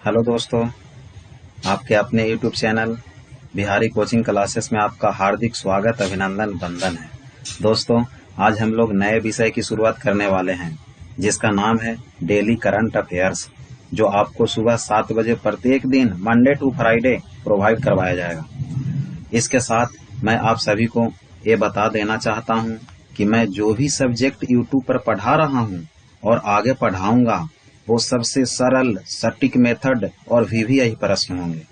Hello दोस्तों, आपके अपने YouTube channel Bihari coaching classes में आपका हार्दिक स्वागत, अभिनंदन, वंदन है। दोस्तों, आज हम लोग नए विषय की शुरुआत करने वाले हैं जिसका नाम है डेली करंट अफेयर्स, जो आपको सुबह 7 बजे प्रत्येक दिन मंडे टू फ्राइडे प्रोवाइड करवाया जाएगा। इसके साथ मैं आप सभी को ये बता देना चाहता हूँ कि मैं जो भी सब्जेक्ट यूट्यूब पर पढ़ा रहा हूँ और आगे पढ़ाऊंगा वो सबसे सरल, सटीक मेथड और वीवीआई प्रश्न होंगे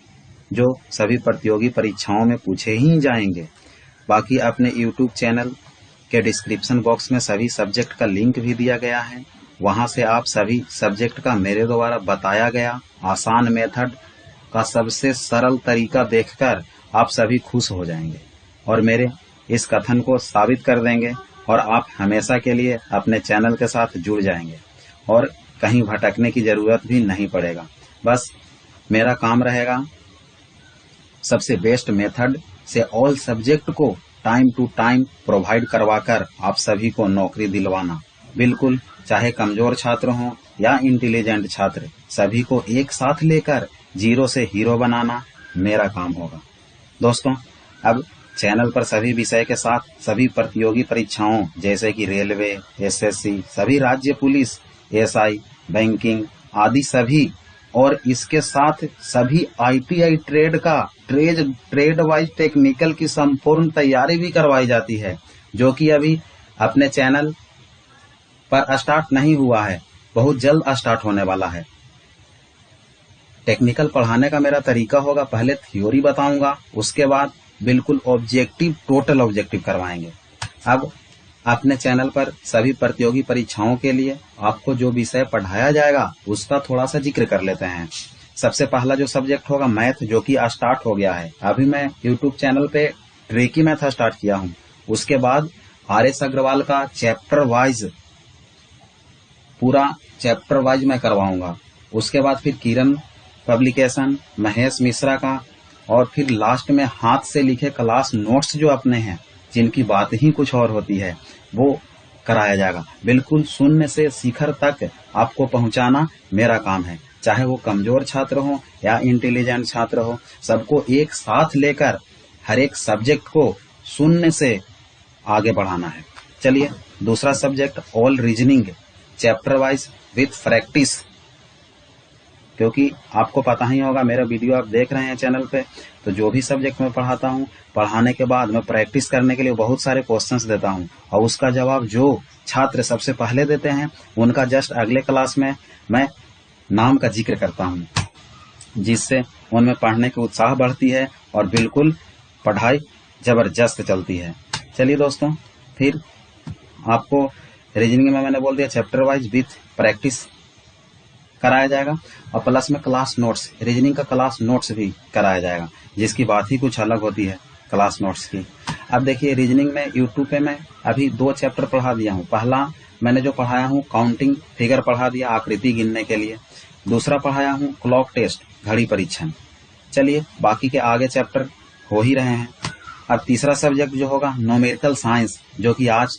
जो सभी प्रतियोगी परीक्षाओं में पूछे ही जाएंगे। बाकी अपने यूट्यूब चैनल के डिस्क्रिप्शन बॉक्स में सभी सब्जेक्ट का लिंक भी दिया गया है। वहां से आप सभी सब्जेक्ट का मेरे द्वारा बताया गया आसान मेथड का सबसे सरल तरीका देखकर आप सभी खुश हो जाएंगे और मेरे इस कथन को साबित कर देंगे और आप हमेशा के लिए अपने चैनल के साथ जुड़ जाएंगे और कहीं भटकने की जरूरत भी नहीं पड़ेगा। बस मेरा काम रहेगा सबसे बेस्ट मेथड से ऑल सब्जेक्ट को टाइम टू टाइम प्रोवाइड करवाकर आप सभी को नौकरी दिलवाना। बिल्कुल, चाहे कमजोर छात्र हों या इंटेलिजेंट छात्र, सभी को एक साथ लेकर जीरो से हीरो बनाना मेरा काम होगा। दोस्तों, अब चैनल पर सभी विषय के साथ सभी प्रतियोगी परीक्षाओं जैसे कि रेलवे, एसएससी, सभी राज्य पुलिस, एसआई, बैंकिंग आदि सभी और इसके साथ सभी आईटीआई ट्रेड का ट्रेड वाइज टेक्निकल की संपूर्ण तैयारी भी करवाई जाती है, जो कि अभी अपने चैनल पर स्टार्ट नहीं हुआ है, बहुत जल्द स्टार्ट होने वाला है। टेक्निकल पढ़ाने का मेरा तरीका होगा, पहले थ्योरी बताऊंगा, उसके बाद बिल्कुल ऑब्जेक्टिव, टोटल ऑब्जेक्टिव करवाएंगे। अब अपने चैनल पर सभी प्रतियोगी परीक्षाओं के लिए आपको जो विषय पढ़ाया जाएगा उसका थोड़ा सा जिक्र कर लेते हैं। सबसे पहला जो सब्जेक्ट होगा मैथ, जो कि स्टार्ट हो गया है। अभी मैं यूट्यूब चैनल पे ट्रिकी मैथ स्टार्ट किया हूँ। उसके बाद आर.एस. अग्रवाल का चैप्टर वाइज, पूरा चैप्टर वाइज मैं करवाऊंगा। उसके बाद फिर किरण पब्लिकेशन, महेश मिश्रा का, और फिर लास्ट में हाथ से लिखे क्लास नोट्स जो अपने हैं, जिनकी बात ही कुछ और होती है, वो कराया जाएगा। बिल्कुल शून्य से शिखर तक आपको पहुंचाना मेरा काम है। चाहे वो कमजोर छात्र हो या इंटेलिजेंट छात्र हो, सबको एक साथ लेकर हर एक सब्जेक्ट को शून्य से आगे बढ़ाना है। चलिए, दूसरा subject all reasoning, chapter wise with practice. क्योंकि आपको पता ही होगा, मेरा वीडियो आप देख रहे हैं चैनल पे, तो जो भी सब्जेक्ट मैं पढ़ाता हूँ, पढ़ाने के बाद मैं प्रैक्टिस करने के लिए बहुत सारे क्वेश्चंस देता हूँ और उसका जवाब जो छात्र सबसे पहले देते हैं उनका जस्ट अगले क्लास में मैं नाम का जिक्र करता हूँ, जिससे उनमें पढ़ने की उत्साह बढ़ती है और बिल्कुल पढ़ाई जबरदस्त चलती है। चलिए दोस्तों, फिर आपको रीजनिंग में मैंने बोल दिया चैप्टर वाइज विथ प्रैक्टिस कराया जाएगा और प्लस में क्लास नोट्स, रीजनिंग का क्लास नोट्स भी कराया जाएगा, जिसकी बात ही कुछ अलग होती है क्लास नोट्स की। अब देखिए, रीजनिंग में यूट्यूब पे मैं अभी 2 चैप्टर पढ़ा दिया हूँ। पहला मैंने जो पढ़ाया हूँ काउंटिंग फिगर पढ़ा दिया, आकृति गिनने के लिए। दूसरा पढ़ाया हूँ क्लॉक टेस्ट, घड़ी परीक्षण। चलिए, बाकी के आगे चैप्टर हो ही रहे हैं। अब तीसरा सब्जेक्ट जो होगा न्यूमेरिकल साइंस, जो कि आज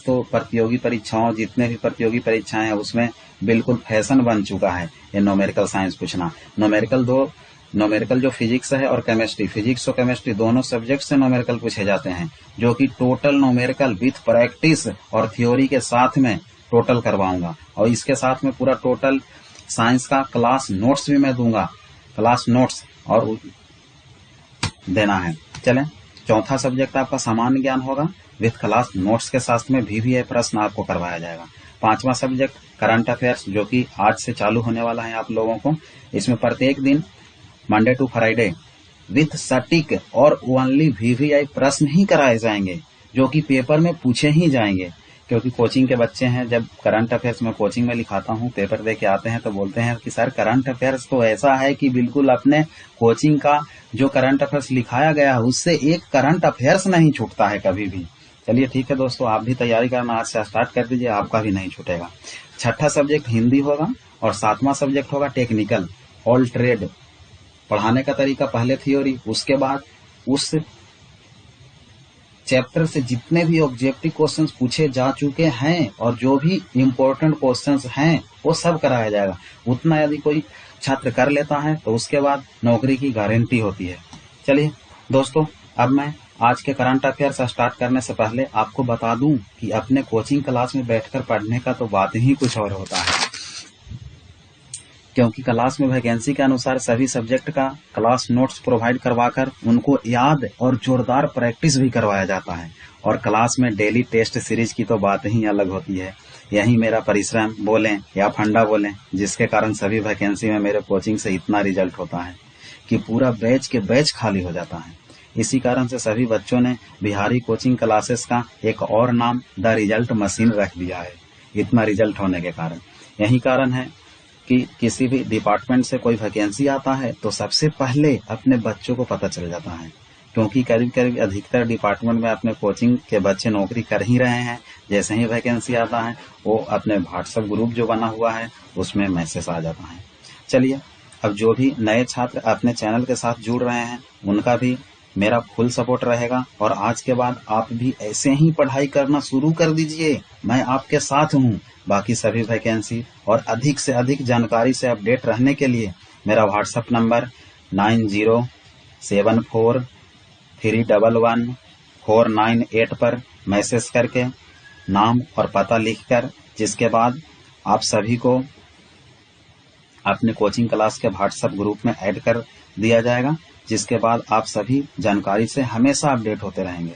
तो प्रतियोगी परीक्षाओं, जितने भी प्रतियोगी परीक्षाएं हैं उसमें बिल्कुल फैशन बन चुका है ये न्यूमेरिकल साइंस पूछना। न्यूमेरिकल जो फिजिक्स है और केमिस्ट्री, फिजिक्स और केमिस्ट्री दोनों सब्जेक्ट से न्यूमेरिकल पूछे जाते हैं, जो कि टोटल न्यूमेरिकल विथ प्रैक्टिस और थ्योरी के साथ में टोटल करवाऊंगा। और इसके साथ में पूरा टोटल साइंस का क्लास नोट्स भी मैं दूंगा, क्लास नोट्स और देना है। चलें, चौथा सब्जेक्ट आपका सामान्य ज्ञान होगा विथ क्लास नोट्स के साथ में वीवीआई प्रश्न आपको करवाया जाएगा। पांचवा सब्जेक्ट करंट अफेयर्स, जो कि आज से चालू होने वाला है आप लोगों को। इसमें प्रत्येक दिन मंडे टू फ्राइडे विथ सटीक और ओनली वीवीआई प्रश्न ही कराए जाएंगे, जो कि पेपर में पूछे ही जाएंगे। क्योंकि कोचिंग के बच्चे हैं, जब करंट अफेयर्स में कोचिंग में लिखाता हूँ, पेपर दे के आते हैं तो बोलते हैं कि सर करंट अफेयर्स तो ऐसा है कि बिल्कुल अपने कोचिंग का जो करंट अफेयर्स लिखाया गया है उससे एक करंट अफेयर्स नहीं छूटता है कभी भी। चलिए ठीक है दोस्तों, आप भी तैयारी करना आज से स्टार्ट कर दीजिए, आपका भी नहीं छूटेगा। छठा सब्जेक्ट हिंदी होगा और 7वां सब्जेक्ट होगा टेक्निकल, ऑल ट्रेड। पढ़ाने का तरीका पहले थ्योरी, उसके बाद उस चैप्टर से जितने भी ऑब्जेक्टिव क्वेश्चंस पूछे जा चुके हैं और जो भी इम्पोर्टेंट क्वेश्चंस हैं वो सब कराया जाएगा। उतना यदि कोई छात्र कर लेता है तो उसके बाद नौकरी की गारंटी होती है। चलिए दोस्तों, अब मैं आज के करंट अफेयर्स स्टार्ट करने से पहले आपको बता दूं कि अपने कोचिंग क्लास में बैठकर पढ़ने का तो बात ही कुछ और होता है, क्योंकि क्लास में वैकेंसी के अनुसार सभी सब्जेक्ट का क्लास नोट्स प्रोवाइड करवाकर उनको याद और जोरदार प्रैक्टिस भी करवाया जाता है। और क्लास में डेली टेस्ट सीरीज की तो बात ही अलग होती है। यही मेरा परिश्रम बोलें या फंडा बोलें, जिसके कारण सभी वैकेंसी में मेरे कोचिंग से इतना रिजल्ट होता है कि पूरा बैच के बैच खाली हो जाता है। इसी कारण से सभी बच्चों ने बिहारी कोचिंग क्लासेस का एक और नाम द रिजल्ट मशीन रख दिया है, इतना रिजल्ट होने के कारण। यही कारण है कि किसी भी डिपार्टमेंट से कोई वैकेंसी आता है तो सबसे पहले अपने बच्चों को पता चल जाता है, क्योंकि करीब करीब अधिकतर डिपार्टमेंट में अपने कोचिंग के बच्चे नौकरी कर ही रहे हैं। जैसे ही वैकेंसी आता है वो अपने व्हाट्सएप ग्रुप जो बना हुआ है उसमें मैसेज आ जाता है। चलिए, अब जो भी नए छात्र अपने चैनल के साथ जुड़ रहे हैं उनका भी मेरा फुल सपोर्ट रहेगा, और आज के बाद आप भी ऐसे ही पढ़ाई करना शुरू कर दीजिए। मैं आपके साथ हूँ। बाकी सभी वैकेंसी और अधिक से अधिक जानकारी से अपडेट रहने के लिए मेरा व्हाट्सएप नंबर 9074311498 पर मैसेज करके नाम और पता लिखकर, जिसके बाद आप सभी को अपने कोचिंग क्लास के व्हाट्सएप ग्रुप में ऐड कर दिया जाएगा, जिसके बाद आप सभी जानकारी से हमेशा अपडेट होते रहेंगे।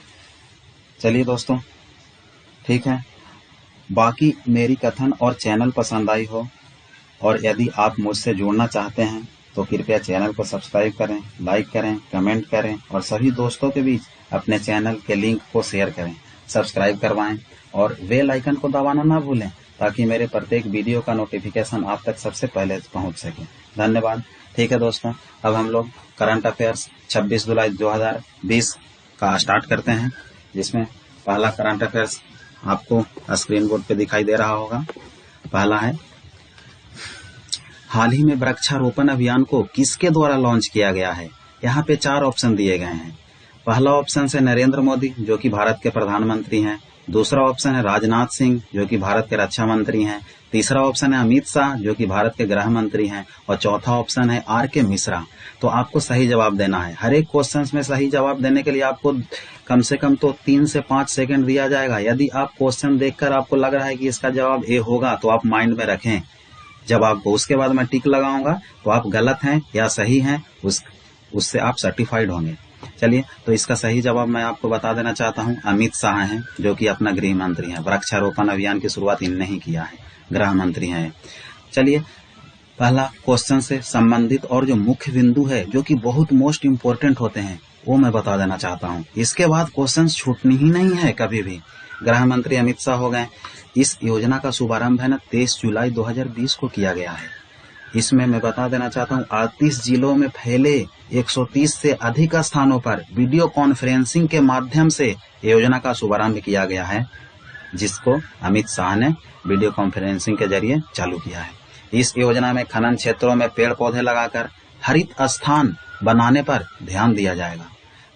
चलिए दोस्तों, ठीक है। बाकी मेरी कथन और चैनल पसंद आई हो और यदि आप मुझसे जुड़ना चाहते हैं तो कृपया चैनल को सब्सक्राइब करें, लाइक करें, कमेंट करें और सभी दोस्तों के बीच अपने चैनल के लिंक को शेयर करें, सब्सक्राइब करवाएं और बेल आइकन को दबाना ना भूलें, ताकि मेरे प्रत्येक वीडियो का नोटिफिकेशन आप तक सबसे पहले पहुंच सके। धन्यवाद। ठीक है दोस्तों, अब हम लोग करंट अफेयर्स 26 जुलाई 2020 का स्टार्ट करते हैं, जिसमें पहला करंट अफेयर्स आपको स्क्रीन बोर्ड पे दिखाई दे रहा होगा। पहला है, हाल ही में वृक्षारोपण अभियान को किसके द्वारा लॉन्च किया गया है? यहाँ पे 4 ऑप्शन दिए गए हैं। पहला ऑप्शन है नरेंद्र मोदी, जो कि भारत के प्रधानमंत्री हैं। दूसरा ऑप्शन है राजनाथ सिंह, जो कि भारत के रक्षा मंत्री हैं। तीसरा ऑप्शन है अमित शाह, जो कि भारत के गृह मंत्री हैं। और चौथा ऑप्शन है R.K. मिश्रा। तो आपको सही जवाब देना है। हर एक क्वेश्चन में सही जवाब देने के लिए आपको कम से कम तो 3 से 5 सेकंड दिया जाएगा। यदि आप क्वेश्चन देखकर आपको लग रहा है कि इसका जवाब A होगा तो आप माइंड में रखें जवाब को। उसके बाद मैं टिक लगाऊंगा तो आप गलत हैं या सही हैं, उससे आप सर्टिफाइड होंगे। चलिए, तो इसका सही जवाब मैं आपको बता देना चाहता हूं, अमित शाह हैं, जो कि अपना गृह मंत्री हैं। वृक्षारोपण अभियान की शुरुआत इनने ही किया है, गृह मंत्री हैं। चलिए, पहला क्वेश्चन से संबंधित और जो मुख्य बिंदु है, जो कि बहुत मोस्ट इम्पोर्टेंट होते हैं, वो मैं बता देना चाहता हूं। इसके बाद क्वेश्चन छूटनी ही नहीं है कभी भी। गृह मंत्री अमित शाह हो गए। इस योजना का शुभारंभ है ना 23 जुलाई 2020 को किया गया है। इसमें मैं बता देना चाहता हूं, 38 जिलों में फैले 130 से अधिक स्थानों पर वीडियो कॉन्फ्रेंसिंग के माध्यम से योजना का शुभारंभ किया गया है, जिसको अमित शाह ने वीडियो कॉन्फ्रेंसिंग के जरिए चालू किया है। इस योजना में खनन क्षेत्रों में पेड़ पौधे लगाकर हरित स्थान बनाने पर ध्यान दिया जाएगा।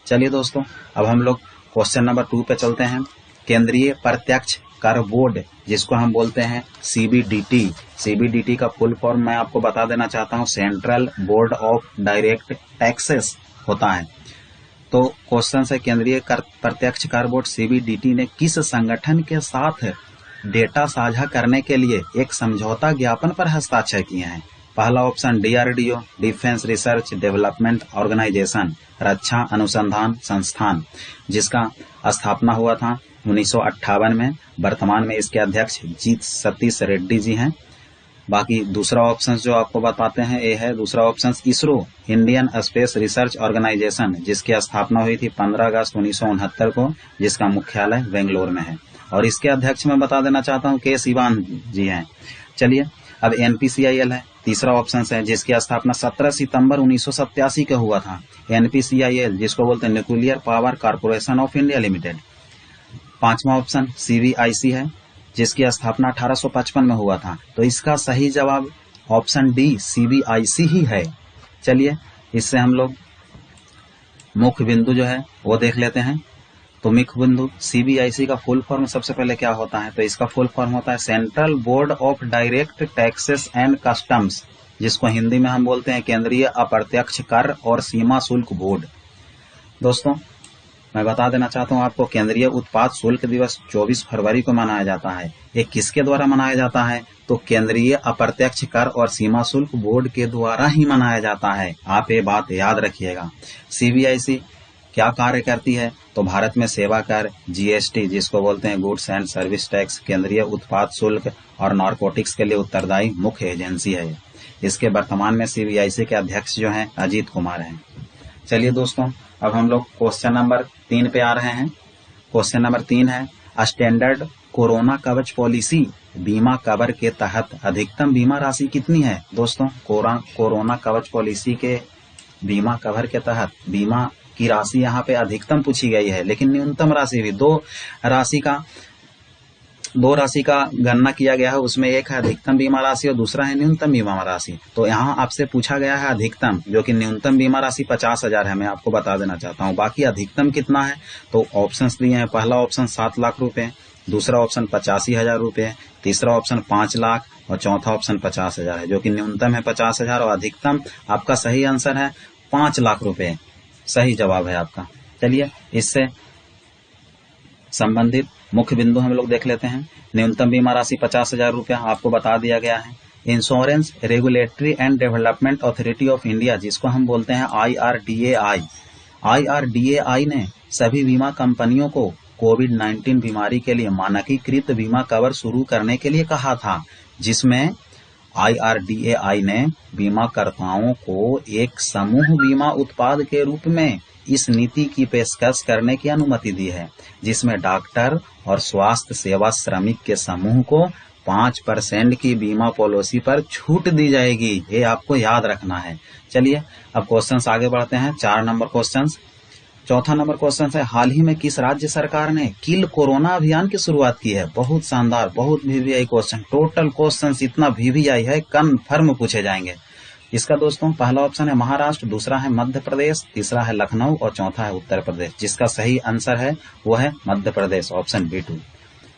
चलिए दोस्तों, अब हम लोग क्वेश्चन नंबर 2 पे चलते हैं। केंद्रीय प्रत्यक्ष कर बोर्ड, जिसको हम बोलते हैं CBDT का फुल फॉर्म मैं आपको बता देना चाहता हूं, central board of direct taxes होता है। तो क्वेश्चन है, केंद्रीय प्रत्यक्ष कर बोर्ड CBDT ने किस संगठन के साथ डेटा साझा करने के लिए एक समझौता ज्ञापन पर हस्ताक्षर किए हैं? पहला option DRDO, defence research development organisation, रक्षा अनुसंधान संस्थान, जिसका स्थापना हुआ था 1958 में। वर्तमान में इसके अध्यक्ष जीत सतीश रेड्डी जी हैं। बाकी दूसरा ऑप्शन जो आपको बताते हैं ये है, दूसरा option ISRO, Indian space research organisation, जिसकी स्थापना हुई थी 15 अगस्त 1969 को, जिसका मुख्यालय बेंगलोर में है। और इसके अध्यक्ष मैं बता देना चाहता हूँ K सिवान जी हैं। चलिए, अब NPCIL है, तीसरा ऑप्शन है, जिसकी स्थापना 17 सितंबर 1987 को हुआ था। NPCIL, जिसको बोलते हैं nuclear power corporation of India limited. पांचवा ऑप्शन CBIC है, जिसकी स्थापना 1855 में हुआ था। तो इसका सही जवाब ऑप्शन D CBIC ही है। चलिए, इससे हम लोग मुख्य बिंदु जो है वो देख लेते हैं। तो मुख्य बिंदु सीबीआईसी का फुल फॉर्म सबसे पहले क्या होता है, तो इसका फुल फॉर्म होता है central board of direct taxes and customs, जिसको हिंदी में हम बोलते हैं केंद्रीय अप्रत्यक्ष कर और सीमा शुल्क बोर्ड। दोस्तों मैं बता देना चाहता हूं आपको, केंद्रीय उत्पाद शुल्क दिवस 24 फरवरी को मनाया जाता है। ये किसके द्वारा मनाया जाता है, तो केंद्रीय अप्रत्यक्ष कर और सीमा शुल्क बोर्ड के द्वारा ही मनाया जाता है। आप ये बात याद रखिएगा। सीबीआईसी क्या कार्य करती है, तो भारत में सेवा कर, जीएसटी जिसको बोलते हैं गुड्स एंड सर्विस टैक्स, केंद्रीय उत्पाद शुल्क और नारकोटिक्स के लिए उत्तरदायी मुख्य एजेंसी है। इसके वर्तमान में सीबीआईसी के अध्यक्ष जो हैं अजीत कुमार हैं। चलिए दोस्तों, अब हम लोग क्वेश्चन नंबर 3 पे आ रहे हैं। क्वेश्चन नंबर 3 है, स्टैंडर्ड कोरोना कवच पॉलिसी बीमा कवर के तहत अधिकतम बीमा राशि कितनी है। दोस्तों कोरोना कवच पॉलिसी के बीमा कवर के तहत बीमा की राशि यहाँ पे अधिकतम पूछी गई है, लेकिन न्यूनतम राशि भी दो राशि का गणना किया गया है। उसमें एक है अधिकतम बीमा राशि और दूसरा है न्यूनतम बीमा राशि। तो यहाँ आपसे पूछा गया है अधिकतम, जो कि न्यूनतम बीमा राशि 50,000 है। मैं आपको बता देना चाहता हूँ बाकी अधिकतम कितना है, तो ऑप्शंस दिए हैं। पहला ऑप्शन 7 लाख रुपए, दूसरा ऑप्शन 85,000 रुपए, तीसरा ऑप्शन 5 लाख और चौथा ऑप्शन 50,000 है, जो कि न्यूनतम है 50,000 और अधिकतम आपका सही आंसर है 5 लाख रुपए। सही जवाब है आपका। चलिए इससे संबंधित मुख्य बिंदु हम लोग देख लेते हैं। न्यूनतम बीमा राशि 50,000 रुपया आपको बता दिया गया है। Insurance regulatory and development authority of India, जिसको हम बोलते हैं IRDAI ने सभी बीमा कंपनियों को कोविड-19 बीमारी के लिए मानकीकृत बीमा कवर शुरू करने के लिए कहा था, जिसमें IRDAI ने बीमाकर्ताओं को एक समूह बीमा उत्पाद के रूप में इस नीति की पेशकश करने की अनुमति दी है, जिसमें डॉक्टर और स्वास्थ्य सेवा श्रमिक के समूह को 5% की बीमा पॉलिसी पर छूट दी जाएगी। ये आपको याद रखना है। चलिए अब क्वेश्चंस आगे बढ़ते हैं। 4 नंबर क्वेश्चंस। चौथा नंबर क्वेश्चन है, हाल ही में किस राज्य सरकार ने किल कोरोना अभियान की शुरुआत की है। बहुत शानदार, बहुत VVI क्वेश्चन। टोटल क्वेश्चन इतना VVI है, कन्फर्म पूछे जाएंगे। इसका दोस्तों पहला ऑप्शन है महाराष्ट्र, दूसरा है मध्य प्रदेश, तीसरा है लखनऊ और चौथा है उत्तर प्रदेश। जिसका सही आंसर है वो है मध्य प्रदेश, ऑप्शन B2।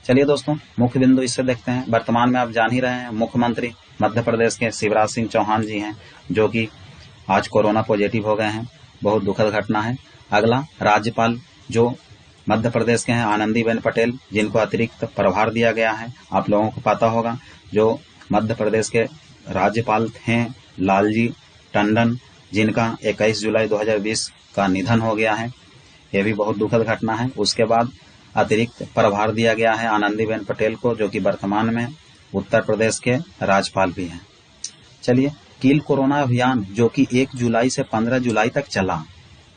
चलिए दोस्तों मुख्य बिंदु इससे देखते हैं। वर्तमान में आप जान ही रहे हैं मुख्यमंत्री मध्य प्रदेश के शिवराज सिंह चौहान जी हैं, जो कि आज कोरोना पॉजिटिव हो गए हैं। बहुत दुखद घटना है। अगला राज्यपाल जो मध्य प्रदेश के हैं आनंदीबेन पटेल, जिनको अतिरिक्त प्रभार दिया गया है। आप लोगों को पता होगा जो मध्य प्रदेश के राज्यपाल थे लालजी टंडन, जिनका 21 जुलाई 2020 का निधन हो गया है। यह भी बहुत दुखद घटना है। उसके बाद अतिरिक्त प्रभार दिया गया है आनंदीबेन पटेल को, जो कि वर्तमान में उत्तर प्रदेश के राज्यपाल भी हैं। चलिए किल कोरोना अभियान जो कि 1 जुलाई से 15 जुलाई तक चला,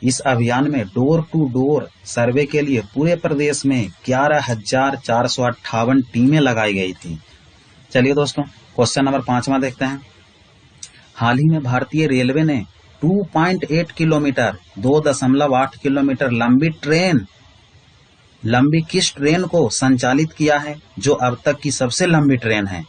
इस अभियान में डोर टू डोर सर्वे के लिए पूरे प्रदेश में 11,458 टीमें लगाई गई थी। चलिए दोस्तों क्वेश्चन नंबर 5वां देखते हैं। हाल ही में भारतीय रेलवे ने 2.8 किलोमीटर 2.8 किलोमीटर लंबी किस ट्रेन को संचालित किया है, जो अब तक की सबसे लंबी ट्रेन है।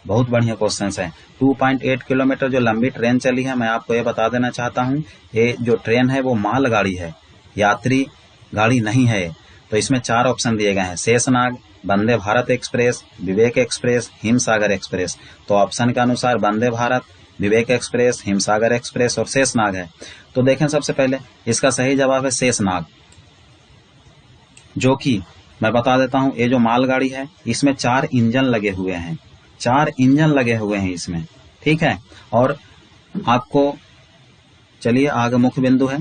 बहुत बढ़िया क्वेश्चन है। 2.8 किलोमीटर जो लंबी ट्रेन चली है, मैं आपको ये बता देना चाहता हूँ, ये जो ट्रेन है वो मालगाड़ी है, यात्री गाड़ी नहीं है। तो इसमें 4 ऑप्शन दिए गए हैं, शेषनाग, वंदे भारत एक्सप्रेस, विवेक एक्सप्रेस, हिमसागर एक्सप्रेस। तो ऑप्शन के अनुसार वंदे भारत, विवेक एक्सप्रेस, हिमसागर एक्सप्रेस और शेषनाग है। तो देखें सबसे पहले इसका सही जवाब है शेषनाग, जो कि मैं बता देता हूं, ये जो मालगाड़ी है इसमें 4 इंजन लगे हुए हैं, 4 इंजन लगे हुए हैं इसमें, ठीक है। और आपको चलिए आगे मुख्य बिंदु है।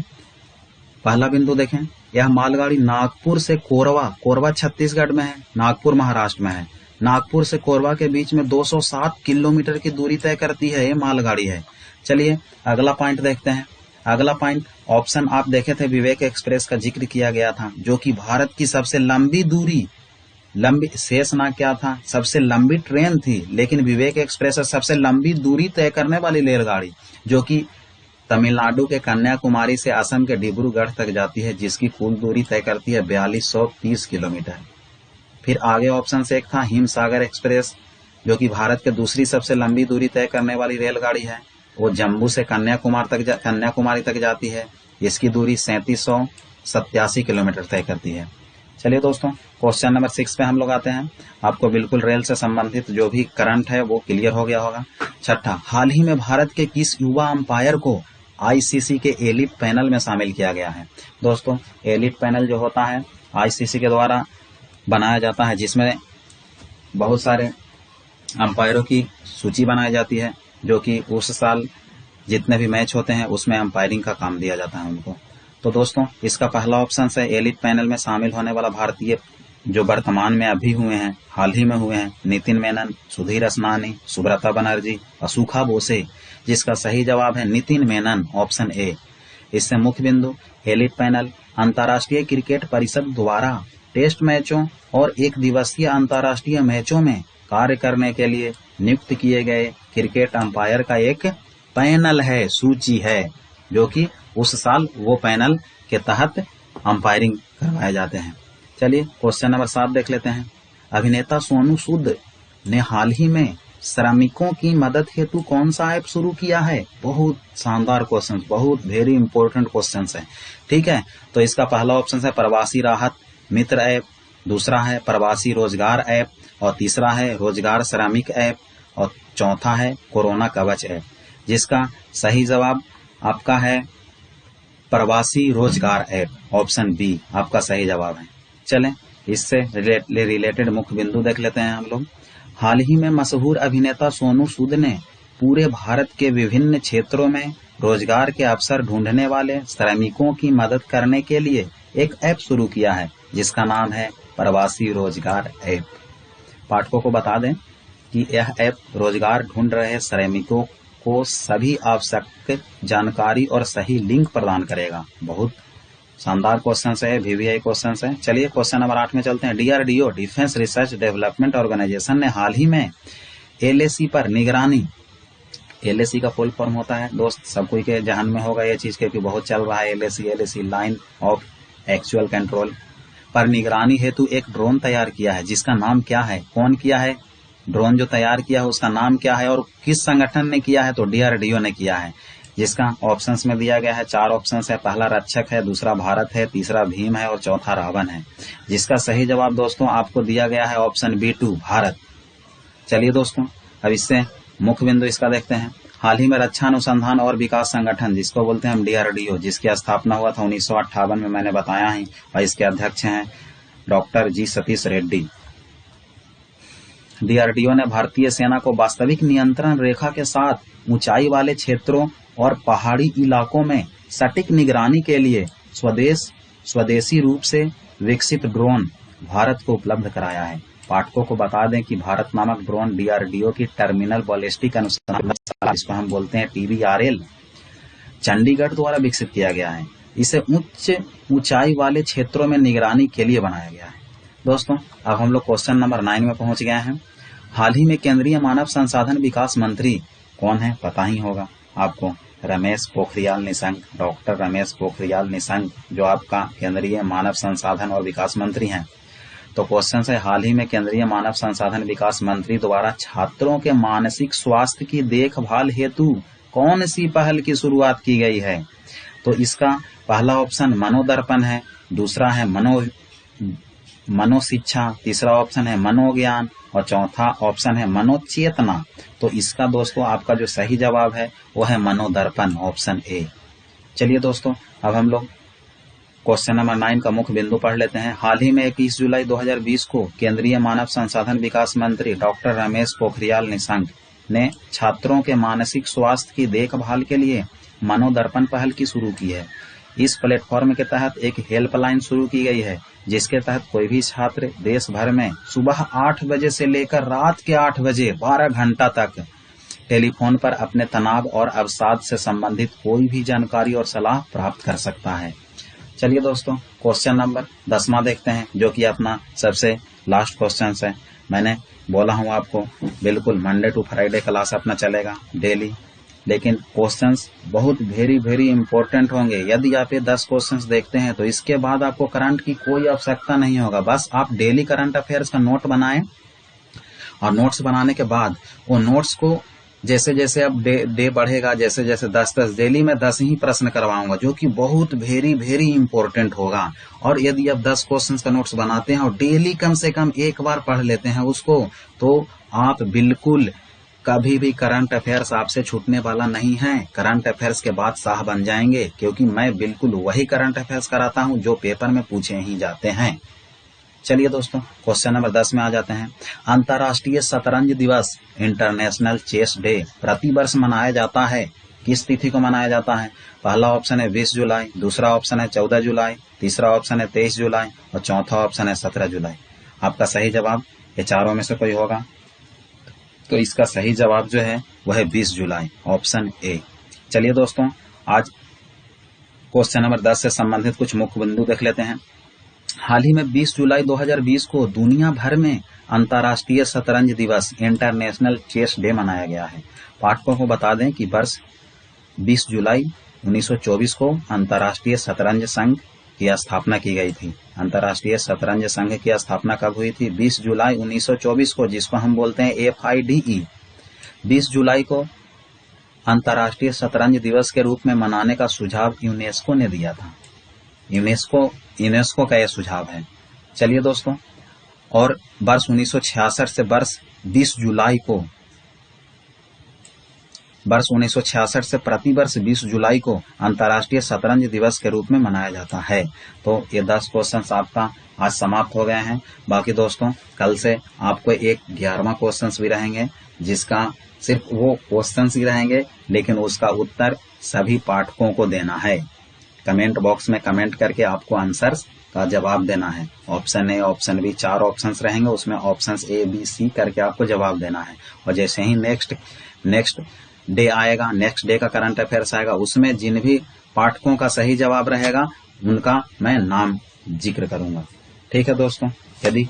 पहला बिंदु देखें, यह मालगाड़ी नागपुर से कोरबा छत्तीसगढ़ में है, नागपुर महाराष्ट्र में है। नागपुर से कोरबा के बीच में 207 किलोमीटर की दूरी तय करती है, ये मालगाड़ी है। चलिए अगला पॉइंट देखते हैं। अगला पॉइंट ऑप्शन आप देखे थे, विवेक एक्सप्रेस का जिक्र किया गया था, जो कि भारत की सबसे लंबी शेषनाग क्या था, सबसे लंबी ट्रेन थी, लेकिन विवेक एक्सप्रेस सबसे लंबी दूरी तय करने वाली रेलगाड़ी, जो कि तमिलनाडु के कन्याकुमारी से असम के डिब्रूगढ़ तक जाती है, जिसकी कुल दूरी तय करती है 4230 किलोमीटर। फिर आगे ऑप्शन से एक था हिमसागर एक्सप्रेस, जो कि भारत के दूसरी सबसे लंबी दूरी तय करने वाली रेलगाड़ी है। वो जम्मू से कन्याकुमारी तक जाती है, इसकी दूरी 3787 किलोमीटर तय करती है। चलिए दोस्तों, क्वेश्चन नंबर 6 पे हम लोग आते हैं। आपको बिल्कुल रेल से संबंधित जो भी करंट है वो क्लियर हो गया होगा। छठा, हाल ही में भारत के किस युवा अंपायर को आईसीसी के एलिट पैनल में शामिल किया गया है? दोस्तों, एलिट पैनल जो होता है आईसीसी के द्वारा बनाया जाता है, जिसमें बहुत सारे अंपायरों की सूची बनाई जाती है, जो कि उस साल जितने भी मैच होते हैं उसमें अंपायरिंग का काम दिया जाता है उनको। तो दोस्तों, इसका पहला ऑप्शन है एलिट पैनल में शामिल होने वाला भारतीय जो वर्तमान में अभी हुए हैं, हाल ही में हुए हैं, नितिन मेनन, सुधीर असनानी, सुब्रता बनर्जी, असुखा बोसे, जिसका सही जवाब है नितिन मेनन, ऑप्शन ए। इससे मुख्य बिंदु, एलिट पैनल अंतर्राष्ट्रीय क्रिकेट परिषद द्वारा टेस्ट मैचों और एक दिवसीय अंतर्राष्ट्रीय मैचों में कार्य करने के लिए नियुक्त किए गए क्रिकेट अंपायर का एक पैनल है, सूची है, जो कि उस साल वो पैनल के तहत अंपायरिंग करवाए जाते हैं। चलिए क्वेश्चन नंबर 7 देख लेते हैं। अभिनेता सोनू सूद ने हाल ही में श्रमिकों की मदद हेतु कौन सा ऐप शुरू किया है? बहुत शानदार क्वेश्चन, बहुत वेरी इंपॉर्टेंट क्वेश्चन है। ठीक है, तो इसका पहला ऑप्शन है प्रवासी राहत मित्र ऐप, दूसरा है प्रवासी रोजगार ऐप, और तीसरा है रोजगार श्रमिक ऐप, और चौथा है कोरोना कवच ऐप, जिसका सही जवाब आपका है प्रवासी रोजगार ऐप, ऑप्शन बी आपका सही जवाब है। चलें इससे रिलेटेड मुख्य बिंदु देख लेते हैं हम लोग। हाल ही में मशहूर अभिनेता सोनू सूद ने पूरे भारत के विभिन्न क्षेत्रों में रोजगार के अवसर ढूंढने वाले श्रमिकों की मदद करने के लिए एक ऐप शुरू किया है, जिसका नाम है प्रवासी रोजगार ऐप। पाठकों को बता दें कि यह ऐप रोजगार ढूंढ रहे श्रमिकों को सभी आवश्यक जानकारी और सही लिंक प्रदान करेगा। बहुत शानदार क्वेश्चन है, वीवीआई क्वेश्चन है। चलिए क्वेश्चन नंबर 8 में चलते हैं। DRDO defence research development organisation ने हाल ही में एलएसी पर निगरानी, एलएसी का फुल फॉर्म होता है दोस्त, सब कोई के जहन में होगा ये चीज, क्योंकि बहुत चल रहा है LAC line of actual control, पर निगरानी हेतु एक ड्रोन तैयार किया है, जिसका नाम क्या है? कौन किया है? ड्रोन जो तैयार किया है उसका नाम क्या है और किस संगठन ने किया है? तो डीआरडीओ ने किया है, जिसका ऑप्शंस में दिया गया है 4 ऑप्शंस है। पहला रक्षक है, दूसरा भारत है, तीसरा भीम है और चौथा रावण है, जिसका सही जवाब दोस्तों आपको दिया गया है ऑप्शन B2 भारत। चलिए दोस्तों, अब इससे मुख्य बिंदु इसका देखते हैं। हाल ही में रक्षा अनुसंधान और विकास संगठन, जिसको बोलते हैं हम डीआरडीओ, जिसकी स्थापना हुआ था 1958 में, मैंने बताया ही, और इसके अध्यक्ष हैं डॉक्टर जी सतीश रेड्डी। डीआरडीओ ने भारतीय सेना को वास्तविक नियंत्रण रेखा के साथ ऊंचाई वाले क्षेत्रों और पहाड़ी इलाकों में सटीक निगरानी के लिए स्वदेशी रूप से विकसित ड्रोन भारत को उपलब्ध कराया है। पाठकों को बता दें कि भारत नामक ड्रोन डीआरडीओ की टर्मिनल बैलिस्टिक अनुसंधान, जिसको हम बोलते हैं TBRL, चंडीगढ़ द्वारा विकसित किया गया है। इसे उच्च ऊंचाई वाले क्षेत्रों में निगरानी के लिए बनाया गया है। दोस्तों, अब हम लोग क्वेश्चन नंबर 9 में पहुंच गए हैं। हाल ही में केंद्रीय मानव संसाधन विकास मंत्री कौन है? पता ही होगा आपको, रमेश पोखरियाल निशंक, डॉक्टर रमेश पोखरियाल निशंक, जो आपका केंद्रीय मानव संसाधन और विकास मंत्री हैं। तो क्वेश्चन है, हाल ही में केंद्रीय मानव संसाधन विकास मंत्री द्वारा छात्रों के मानसिक स्वास्थ्य की देखभाल हेतु कौन सी पहल की शुरुआत की गई है? तो इसका पहला ऑप्शन मनोदर्पण है, दूसरा है मनोशिक्षा, तीसरा ऑप्शन है मनोज्ञान और चौथा ऑप्शन है मनोचेतना। तो इसका दोस्तों आपका जो सही जवाब है वो है मनोदर्पण, ऑप्शन ए। चलिए दोस्तों, अब हम लोग क्वेश्चन नंबर 9 का मुख्य बिंदु पढ़ लेते हैं। हाल ही में 21 जुलाई 2020 को केंद्रीय मानव संसाधन विकास मंत्री डॉक्टर रमेश पोखरियाल निशंक ने छात्रों के मानसिक स्वास्थ्य की देखभाल के लिए मनोदर्पण पहल की शुरू की है। इस प्लेटफॉर्म के तहत एक हेल्पलाइन शुरू की गई है, जिसके तहत कोई भी छात्र देश भर में सुबह 8 बजे से लेकर रात के 8 बजे 12 घंटा तक टेलीफोन पर अपने तनाव और अवसाद से संबंधित कोई भी जानकारी और सलाह प्राप्त कर सकता है। चलिए दोस्तों, क्वेश्चन नंबर 10वां देखते हैं, जो कि अपना सबसे लास्ट क्वेश्चन है। मैंने बोला हूं आपको, बिल्कुल मंडे टू फ्राइडे क्लास अपना चलेगा डेली, लेकिन क्वेश्चंस बहुत वेरी इंपॉर्टेंट होंगे। यदि आप ये 10 क्वेश्चंस देखते हैं तो इसके बाद आपको करंट की कोई आवश्यकता नहीं होगा। बस आप डेली करंट अफेयर्स का नोट बनाएं और नोट्स बनाने के बाद वो नोट्स को जैसे जैसे अब डे बढ़ेगा, जैसे जैसे 10 डेली में 10 ही प्रश्न करवाऊंगा, जो कि बहुत वेरी इंपॉर्टेंट होगा। और यदि आप 10 क्वेश्चन का नोट्स बनाते हैं और डेली कम से कम एक बार पढ़ लेते हैं उसको, तो आप बिल्कुल कभी भी करंट अफेयर्स आपसे छूटने वाला नहीं है। करंट अफेयर्स के बादशाह बन जाएंगे, क्योंकि मैं बिल्कुल वही करंट अफेयर्स कराता हूं जो पेपर में पूछे ही जाते हैं। चलिए दोस्तों, क्वेश्चन नंबर 10 में आ जाते हैं। अंतर्राष्ट्रीय शतरंज दिवस, इंटरनेशनल चेस डे, प्रतिवर्ष मनाया जाता है। किस तिथि को मनाया जाता है? पहला ऑप्शन है 20 जुलाई, दूसरा ऑप्शन है 14 जुलाई, तीसरा ऑप्शन है 23 जुलाई और चौथा ऑप्शन है 17 जुलाई। आपका सही जवाब ये चारों में से कोई होगा, तो इसका सही जवाब जो है वह है 20 जुलाई, ऑप्शन ए। चलिए दोस्तों, आज क्वेश्चन नंबर 10 से संबंधित कुछ मुख्य बिंदु देख लेते हैं। हाल ही में 20 जुलाई 2020 को दुनिया भर में अंतर्राष्ट्रीय शतरंज दिवस, इंटरनेशनल चेस डे मनाया गया है। पाठकों को बता दें कि वर्ष 20 जुलाई 1924 को अंतर्राष्ट्रीय शतरंज संघ की स्थापना की गई थी। अंतर्राष्ट्रीय शतरंज संघ की स्थापना कब हुई थी? 20 जुलाई 1924 को, जिसको हम बोलते हैं FIDE। 20 जुलाई को अंतर्राष्ट्रीय शतरंज दिवस के रूप में मनाने का सुझाव यूनेस्को ने दिया था। यूनेस्को का यह सुझाव है। चलिए दोस्तों, और वर्ष 1966 से वर्ष 20 जुलाई को, वर्ष 1966 से प्रतिवर्ष 20 जुलाई को अंतर्राष्ट्रीय शतरंज दिवस के रूप में मनाया जाता है। तो ये 10 क्वेश्चंस आपका आज समाप्त हो गए हैं। बाकी दोस्तों, कल से आपको एक 11वां क्वेश्चंस भी रहेंगे, जिसका सिर्फ वो क्वेश्चंस ही रहेंगे, लेकिन उसका उत्तर सभी पाठकों को देना है। कमेंट बॉक्स में कमेंट करके आपको आंसर्स का जवाब देना है। Option A, option B, 4 options रहेंगे, उसमें ऑप्शंस A, B, C करके आपको जवाब देना है। और जैसे ही नेक्स्ट डे आएगा, नेक्स्ट डे का करंट अफेयर्स आएगा, उसमें जिन भी पाठकों का सही जवाब रहेगा उनका मैं नाम जिक्र करूंगा। ठीक है दोस्तों, यदि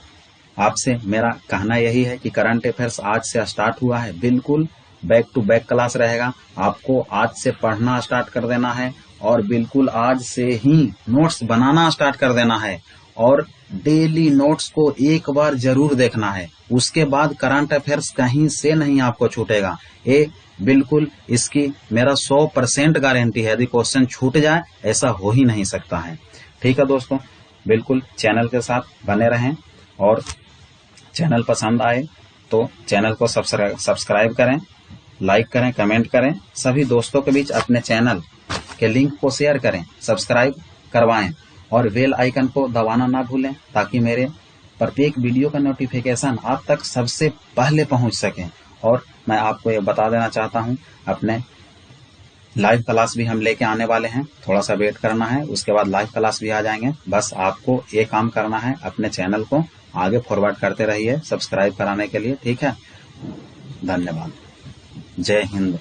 आपसे मेरा कहना यही है कि करंट अफेयर्स आज से स्टार्ट हुआ है, बिल्कुल बैक टू बैक क्लास रहेगा। आपको आज से पढ़ना स्टार्ट कर देना है और बिल्कुल आज से ही नोट्स बनाना स्टार्ट कर देना है, और डेली नोट्स को एक बार जरूर देखना है। उसके बाद करंट अफेयर्स कहीं से नहीं आपको छूटेगा। ये बिल्कुल इसकी मेरा 100% गारंटी है। यदि क्वेश्चन छूट जाए, ऐसा हो ही नहीं सकता है। ठीक है दोस्तों, बिल्कुल चैनल के साथ बने रहें, और चैनल पसंद आए तो चैनल को सब्सक्राइब करें, लाइक करें, कमेंट करें। सभी दोस्तों के बीच अपने चैनल के लिंक को शेयर करें, सब्सक्राइब करवाएं और बेल आइकन को दबाना ना भूलें, ताकि मेरे प्रत्येक वीडियो का नोटिफिकेशन आप तक सबसे पहले पहुंच सके। और मैं आपको ये बता देना चाहता हूं, अपने लाइव क्लास भी हम लेके आने वाले हैं। थोड़ा सा वेट करना है, उसके बाद लाइव क्लास भी आ जाएंगे। बस आपको ये काम करना है, अपने चैनल को आगे फॉरवर्ड करते रहिए सब्सक्राइब कराने के लिए। ठीक है, धन्यवाद। जय हिंद।